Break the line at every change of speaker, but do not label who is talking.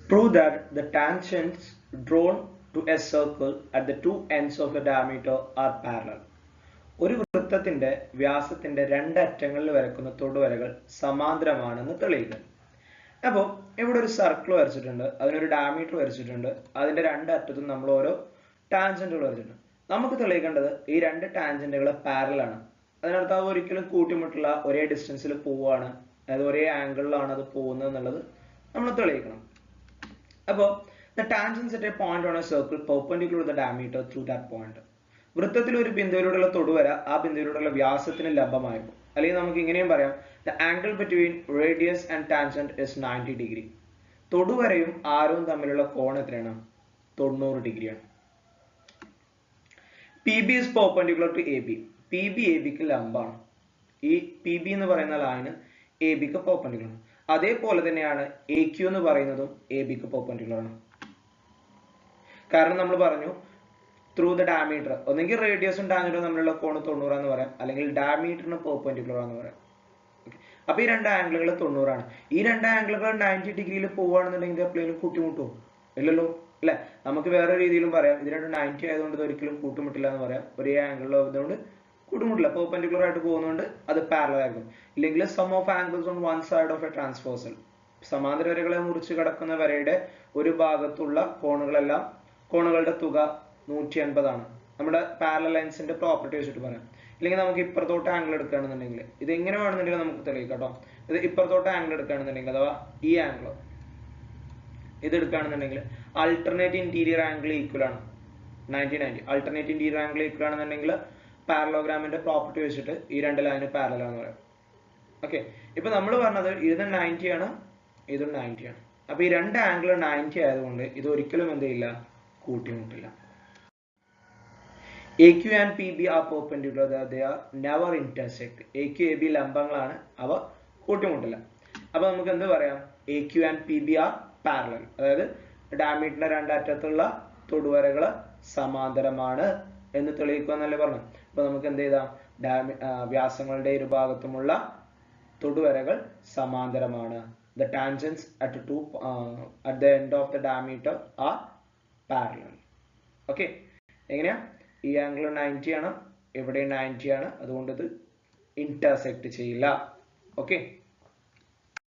Prove that the tangents drawn to a circle at the two ends of the diameter are parallel. ഒരു വൃത്തത്തിന്റെ വ്യാസത്തിന്റെ രണ്ടറ്റങ്ങളിൽ വരക്കുന്ന തൊടുവരകൾ സമാന്തരമാണെന്ന് തെളിയിക്കുക. അപ്പോൾ ഇവിടെ ഒരു സർക്കിൾ വരച്ചിട്ടുണ്ട്, അതിനൊരു ഡയമീറ്റർ വരച്ചിട്ടുണ്ട്, അതിന്റെ രണ്ടറ്റത്തും നമ്മൾ ഓരോ ടാൻജന്റുകൾ വരച്ചിട്ടുണ്ട്. നമുക്ക് തെളിയിക്കേണ്ടത് ഈ രണ്ട് ടാൻജന്റുകൾ പാരലൽ ആണ്. അതിനർത്ഥം അത് ഒരിക്കലും കൂട്ടിമുട്ടില്ല, ഒരേ ഡിസ്റ്റൻസിൽ പോവുകയാണ്, അതായത് ഒരേ ആംഗിളിലാണ് അത് പോകുന്നത് എന്നുള്ളത് നമ്മൾ തെളിയിക്കണം. അപ്പോൾ the tangents at a point on a circle perpendicular to the diameter through that point. വൃത്തത്തിൽ ഒരു ബിന്ദുവിലൂടെയുള്ള തൊടുവര ആ ബിന്ദുവിലൂടെയുള്ള വ്യാസത്തിന് ലംബമായിരിക്കും. അല്ലെങ്കിൽ നമുക്ക് ഇങ്ങനെയും പറയാം, the angle between radius and tangent is 90 degree. തൊടുവരയും ആരവും തമ്മിലുള്ള കോൺ എത്രയാണ്? 90 ഡിഗ്രിയാണ്. PB is perpendicular to AB. PB ABക്ക് ലംബമാണ്. ഈ PB എന്ന് പറയുന്ന ലൈന് ABക്ക് പെർപെൻഡിക്കുലർ ആണ്. അതേപോലെ തന്നെയാണ് AQ എന്ന് പറയുന്നതും ABക്ക് പെർപെൻഡിക്കുലർ ആണ്. കാരണം നമ്മൾ പറഞ്ഞു ത്രൂ ദ ഡയമീറ്റർ, ഒന്നെങ്കിൽ റേഡിയസും ടാൻജന്റും തമ്മിലുള്ള കോൺ 90 എന്ന് പറയാം, അല്ലെങ്കിൽ ഡയമീറ്ററിന് പെർപെൻഡിക്കുലർ ആണെന്ന് പറയാം. അപ്പൊ ഈ രണ്ട് ആംഗിളുകൾ 90 ആണ്. ഈ രണ്ട് ആംഗിളുകൾ 90 ഡിഗ്രിയിൽ പോവുകയാണെന്നുണ്ടെങ്കിൽ എപ്പോഴേലും കൂട്ടിമുട്ടുമോ? ഇല്ലല്ലോ, അല്ലെ? നമുക്ക് വേറെ രീതിയിലും പറയാം, ഇത് രണ്ടും 90 ആയതുകൊണ്ട് ഇത് ഒരിക്കലും കൂട്ടിമുട്ടില്ല എന്ന് പറയാം. ഒരേ ആംഗിളിൽ ആയതുകൊണ്ട് കൂട്ടിമുട്ടില്ല, പെർപെൻഡിക്കുലർ ആയിട്ട് പോകുന്നതുകൊണ്ട് അത് പാരലൽ ആയിരിക്കും. ഇല്ലെങ്കിൽ sum of angles on one side of a transversal, സമാന്തര വരകളെ മുറിച്ച് കിടക്കുന്ന വരയുടെ ഒരു ഭാഗത്തുള്ള കോണുകളുടെ തുക 180 ആണ്. നമ്മുടെ പാരലൽ ലൈൻസിന്റെ പ്രോപ്പർട്ടി വെച്ചിട്ട് പറയാം. ഇല്ലെങ്കിൽ നമുക്ക് ഇപ്പുറത്തോട്ട് ആംഗിൾ എടുക്കുകയാണെന്നുണ്ടെങ്കിൽ, ഇത് എങ്ങനെ വേണമെന്നുണ്ടെങ്കിൽ നമുക്ക് തെളിയിക്കാം കേട്ടോ. ഇത് ഇപ്പുറത്തോട്ട് ആംഗിൾ എടുക്കുകയാണെന്നുണ്ടെങ്കിൽ, അഥവാ ഈ ആംഗിൾ ഇത് എടുക്കുകയാണെന്നുണ്ടെങ്കിൽ ആൾട്ടർനേറ്റ് ഇന്റീരിയർ ആംഗിൾ ഈക്വൽ ആണ് 90. ആൾട്ടർനേറ്റ് ഇന്റീരിയർ ആംഗിൾ ഈക്വൽ ആണെന്നുണ്ടെങ്കിൽ പാരലോഗ്രാമിന്റെ പ്രോപ്പർട്ടി വെച്ചിട്ട് ഈ രണ്ട് ലൈന് പാരലൽ ആണെന്ന് പറയാം. ഓക്കെ, ഇപ്പൊ നമ്മൾ പറഞ്ഞത് ഇത് 90 ആണ്, ഇതും 90 ആണ്. അപ്പൊ ഈ രണ്ട് ആംഗിൾ 90 ആയതുകൊണ്ട് ഇത് ഒരിക്കലും എന്ത് ചെയ്യില്ല, കൂട്ടിമുട്ടില്ല. AQ and PB are perpendicular, they are never intersect. AQ AB ലംബങ്ങളാണ്, അവ കൂട്ടിമുട്ടില്ല. അപ്പൊ നമുക്ക് എന്ത് പറയാം, AQ and PB are parallel, അതായത് ഡയമീറ്ററിന്റെ രണ്ടറ്റത്തുള്ള തൊടുവരകൾ സമാന്തരമാണ് എന്ന് തെളിയിക്കുക എന്നല്ലേ പറഞ്ഞു. അപ്പൊ നമുക്ക് എന്ത് ചെയ്താം, വ്യാസങ്ങളുടെ ഇരുഭാഗത്തുമുള്ള തൊടുവരകൾ സമാന്തരമാണ്. The tangents at the end of the diameter are parallel. Okay, എങ്ങനെയാ? ഈ ആംഗിൾ 90 ആണ്, ഇവിടെ 90 ആണ്, അതുകൊണ്ട് ഇത് ഇന്റർസെക്ട് ചെയ്യില്ല. ഓക്കെ.